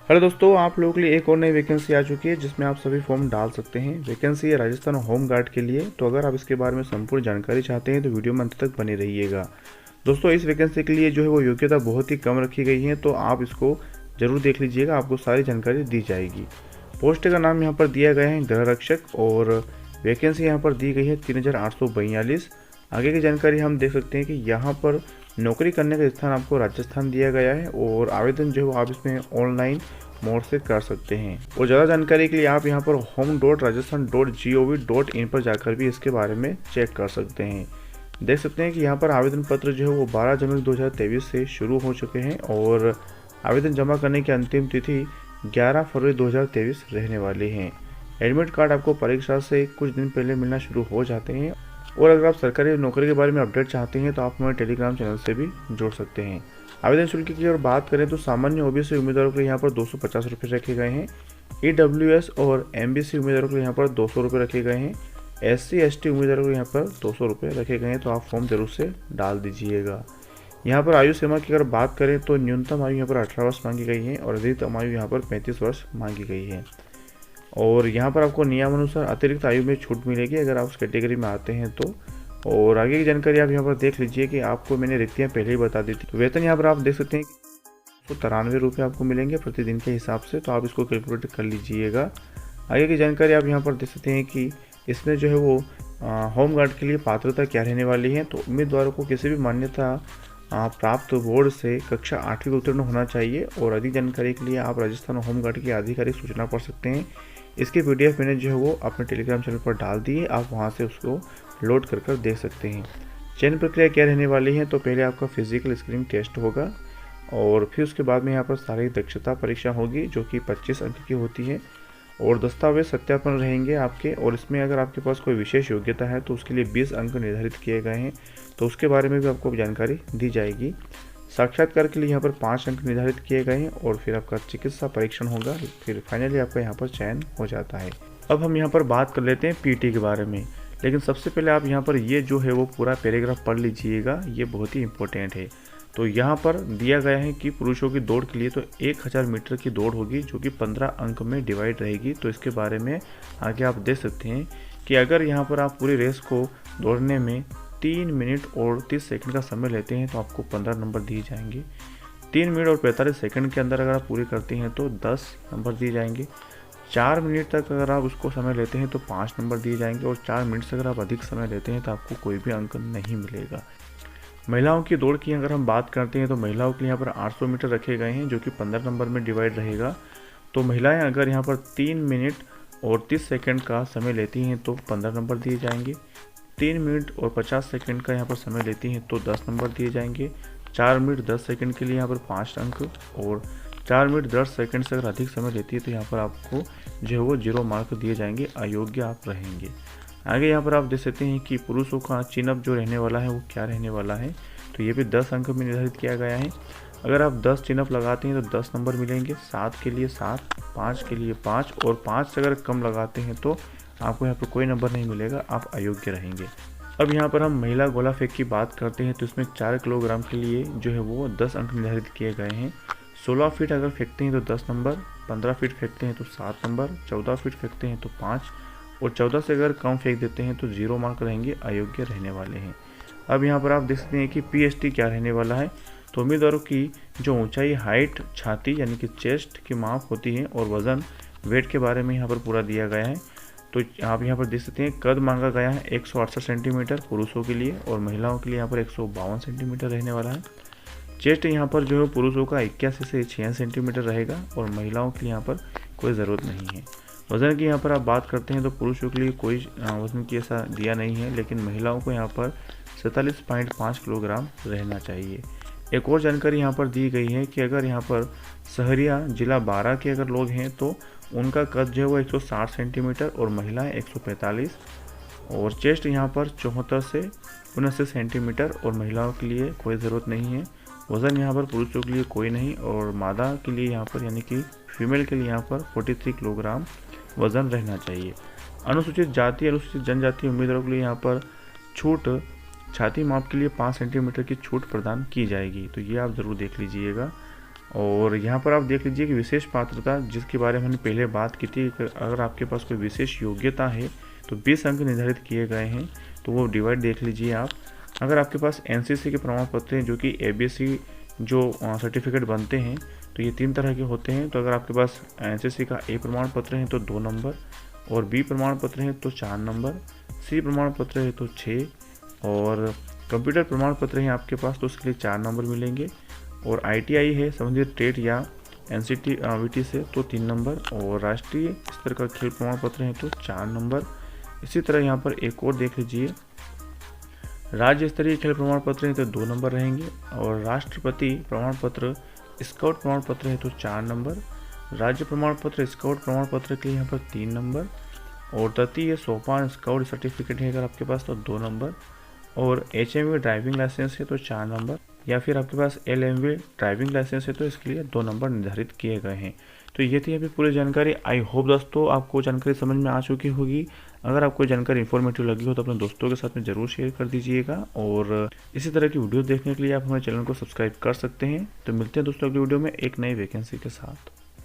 Hello दोस्तों, आप लोगों के लिए एक और नई वैकेंसी आ चुकी है जिसमें आप सभी फॉर्म डाल सकते हैं। वैकेंसी है राजस्थान होम गार्ड के लिए। तो अगर आप इसके बारे में संपूर्ण जानकारी चाहते हैं तो वीडियो में अंत तक बने रहिएगा। दोस्तों, इस वैकेंसी के लिए जो है वो योग्यता बहुत ही कम रखी गई है, तो आप इसको जरूर देख लीजिएगा, आपको सारी जानकारी दी जाएगी। पोस्ट का नाम यहाँ पर दिया गया है गृह रक्षक और वैकेंसी यहाँ पर दी गई है 3842। आगे की जानकारी हम देख सकते हैं कि यहाँ पर नौकरी करने का स्थान आपको राजस्थान दिया गया है और आवेदन जो है वो आप इसमें ऑनलाइन मोड से कर सकते हैं। और ज़्यादा जानकारी के लिए आप यहाँ पर home.rajasthan.gov.in पर जाकर भी इसके बारे में चेक कर सकते हैं। देख सकते हैं कि यहाँ पर आवेदन पत्र जो है वो 12 जनवरी 2023 से शुरू हो चुके हैं और आवेदन जमा करने की अंतिम तिथि 11 फरवरी 2023 रहने वाली है। एडमिट कार्ड आपको परीक्षा से कुछ दिन पहले मिलना शुरू हो जाते हैं। और अगर आप सरकारी नौकरी के बारे में अपडेट चाहते हैं तो आप हमारे टेलीग्राम चैनल से भी जुड़ सकते हैं। आवेदन शुल्क की अगर बात करें तो सामान्य ओबीसी उम्मीदवारों के लिए यहाँ पर 250 रुपये रखे गए हैं। ईडब्ल्यूएस और एमबीसी उम्मीदवारों के लिए यहाँ पर 200 रुपये रखे गए हैं। एससी एसटी उम्मीदवारों को यहाँ पर 200 रुपये रखे गए हैं, तो आप फॉर्म जरूर से डाल दीजिएगा। यहाँ पर आयु सीमा की अगर बात करें तो न्यूनतम आयु यहाँ पर 18 वर्ष मांगी गई है और अधिकतम आयु यहाँ पर 35 वर्ष मांगी गई है। और यहाँ पर आपको नियमानुसार अतिरिक्त आयु में छूट मिलेगी अगर आप उस कैटेगरी में आते हैं तो। और आगे की जानकारी आप यहाँ पर देख लीजिए कि आपको मैंने रिक्तियाँ पहले ही बता दी थी। वेतन यहाँ पर आप देख सकते हैं तो 93 रुपये आपको मिलेंगे प्रतिदिन के हिसाब से, तो आप इसको कैलकुलेट कर लीजिएगा। आगे की जानकारी आप यहाँ पर देख सकते हैं कि इसमें जो है वो होम गार्ड के लिए पात्रता क्या रहने वाली है। तो उम्मीदवारों को किसी भी मान्यता प्राप्त बोर्ड से कक्षा 8वीं को उत्तीर्ण होना चाहिए। और अधिक जानकारी के लिए आप राजस्थान होम गार्ड की आधिकारिक सूचना पढ़ सकते हैं। इसकी PDF मैंने जो है वो अपने टेलीग्राम चैनल पर डाल दी है, आप वहाँ से उसको लोड कर देख सकते हैं। चयन प्रक्रिया क्या रहने वाली है, तो पहले आपका फिजिकल स्क्रीनिंग टेस्ट होगा और फिर उसके बाद में यहाँ पर शारीरिक दक्षता परीक्षा होगी जो कि 25 अंक की होती है। और दस्तावेज सत्यापन रहेंगे आपके, और इसमें अगर आपके पास कोई विशेष योग्यता है तो उसके लिए 20 अंक निर्धारित किए गए हैं, तो उसके बारे में भी आपको जानकारी दी जाएगी। साक्षात्कार के लिए यहाँ पर 5 अंक निर्धारित किए गए हैं और फिर आपका चिकित्सा परीक्षण होगा, फिर फाइनली आपका यहाँ पर चयन हो जाता है। अब हम यहाँ पर बात कर लेते हैं PT के बारे में, लेकिन सबसे पहले आप यहाँ पर ये जो है वो पूरा पैराग्राफ पढ़ लीजिएगा, ये बहुत ही इंपॉर्टेंट है। तो यहाँ पर दिया गया है कि पुरुषों की दौड़ के लिए तो 1000 मीटर की दौड़ होगी जो कि 15 अंक में डिवाइड रहेगी। तो इसके बारे में आगे आप देख सकते हैं कि अगर यहाँ पर आप पूरी रेस को दौड़ने में 3 मिनट और 30 सेकंड का समय लेते हैं तो आपको 15 नंबर दिए जाएंगे। 3 मिनट और 45 सेकंड के अंदर अगर आप पूरी करते हैं तो 10 नंबर दिए जाएंगे। 4 मिनट तक अगर आप उसको समय लेते हैं तो 5 नंबर दिए जाएंगे और 4 मिनट से अगर आप अधिक समय लेते हैं तो आपको कोई भी अंक नहीं मिलेगा। महिलाओं की दौड़ की अगर हम बात करते हैं तो महिलाओं के लिए यहाँ पर 800 मीटर रखे गए हैं जो कि 15 नंबर में डिवाइड रहेगा। तो महिलाएं अगर यहाँ पर 3 मिनट और 30 सेकंड का समय लेती हैं तो 15 नंबर दिए जाएंगे। 3 मिनट और 50 सेकंड का यहाँ पर समय लेती हैं तो 10 नंबर दिए जाएंगे। 4 मिनट 10 सेकंड के लिए यहाँ पर 5 अंक और 4 मिनट 10 सेकंड से अगर अधिक समय लेती है तो यहाँ पर आपको जो है वो 0 मार्क दिए जाएंगे, अयोग्य आप रहेंगे। आगे यहाँ पर आप देख सकते हैं कि पुरुषों का चिन्ह जो रहने वाला है वो क्या रहने वाला है, तो ये भी 10 अंक में निर्धारित किया गया है। अगर आप 10 चिन्ह लगाते हैं तो 10 नंबर मिलेंगे, 7 के लिए 7, 5 के लिए 5 और 5 से अगर कम लगाते हैं तो आपको यहाँ पर कोई नंबर नहीं मिलेगा, आप अयोग्य रहेंगे। अब यहाँ पर हम महिला गोला फेंक की बात करते हैं तो इसमें 4 किलोग्राम के लिए जो है वो 10 अंक निर्धारित किए गए हैं। 16 फीट अगर फेंकते हैं तो 10 नंबर, 15 फीट फेंकते हैं तो 7 नंबर, 14 फीट फेंकते हैं तो 5 और 14 से अगर कम फेंक देते हैं तो 0 मार्क रहेंगे, अयोग्य रहने वाले हैं। अब यहाँ पर आप देख सकते हैं कि PST क्या रहने वाला है। तो उम्मीदवारों की जो ऊंचाई, हाइट, छाती यानी कि चेस्ट की माप होती है और वजन, वेट के बारे में यहाँ पर पूरा दिया गया है। तो आप यहाँ पर देख सकते हैं कद मांगा गया है 168 सेंटीमीटर पुरुषों के लिए और महिलाओं के लिए यहाँ पर 152 सेंटीमीटर रहने वाला है। चेस्ट यहाँ पर जो है पुरुषों का 81 से 86 सेंटीमीटर रहेगा और महिलाओं के लिए यहाँ पर कोई ज़रूरत नहीं है। वज़न की यहाँ पर आप बात करते हैं तो पुरुषों के लिए कोई वज़न की ऐसा दिया नहीं है, लेकिन महिलाओं को यहाँ पर 47.5 किलोग्राम रहना चाहिए। एक और जानकारी यहाँ पर दी गई है कि अगर यहाँ पर सहरिया जिला 12 के अगर लोग हैं तो उनका कद जो है वो 160 सेंटीमीटर और महिलाएं 145 और चेस्ट यहाँ पर 74 से 79 सेंटीमीटर और महिलाओं के लिए कोई ज़रूरत नहीं है। वज़न यहाँ पर पुरुषों के लिए कोई नहीं और मादा के लिए यहाँ पर यानी कि फीमेल के लिए यहाँ पर 43 किलोग्राम वज़न रहना चाहिए। अनुसूचित जाति, अनुसूचित जनजाति उम्मीदवारों के लिए यहाँ पर छूट, छाती माप के लिए 5 सेंटीमीटर की छूट प्रदान की जाएगी, तो ये आप ज़रूर देख लीजिएगा। और यहाँ पर आप देख लीजिए कि विशेष पात्रता जिसके बारे में हमने पहले बात की थी, अगर आपके पास कोई विशेष योग्यता है तो 20 अंक निर्धारित किए गए हैं, तो वो डिवाइड देख लीजिए आप। अगर आपके पास एनसीसी के प्रमाण पत्र हैं जो कि एबीसी जो सर्टिफिकेट बनते हैं, तो ये 3 तरह के होते हैं। तो अगर आपके पास एनसीसी का ए प्रमाण पत्र है तो 2 नंबर, और बी प्रमाण पत्र है तो 4 नंबर, सी प्रमाण पत्र है तो 6, और कंप्यूटर प्रमाण पत्र है आपके पास तो उसके लिए 4 नंबर मिलेंगे, और आईटीआई है संबंधित ट्रेड या एनसीटी वीटी से तो 3 नंबर, और राष्ट्रीय स्तर का खेल प्रमाण पत्र है तो 4 नंबर। इसी तरह यहाँ पर एक और देख लीजिए, राज्य स्तरीय खेल प्रमाण पत्र है तो 2 नंबर रहेंगे, और राष्ट्रपति प्रमाण पत्र स्काउट प्रमाण पत्र है तो 4 नंबर, राज्य प्रमाण पत्र स्काउट प्रमाण पत्र के लिए यहाँ पर 3 नंबर, और तृतीय सोपान स्काउट सर्टिफिकेट है अगर आपके पास तो 2 नंबर, और एचएमवी ड्राइविंग लाइसेंस है तो 4 नंबर, या फिर आपके पास एलएमवी ड्राइविंग लाइसेंस है तो इसके लिए 2 नंबर निर्धारित किए गए हैं। तो ये थी अभी पूरी जानकारी। आई होप दोस्तों आपको जानकारी समझ में आ चुकी होगी। अगर आपको जानकारी इन्फॉर्मेटिव लगी हो तो अपने दोस्तों के साथ में ज़रूर शेयर कर दीजिएगा, और इसी तरह की वीडियो देखने के लिए आप हमारे चैनल को सब्सक्राइब कर सकते हैं। तो मिलते हैं दोस्तों अगली वीडियो में एक नई वैकेंसी के साथ।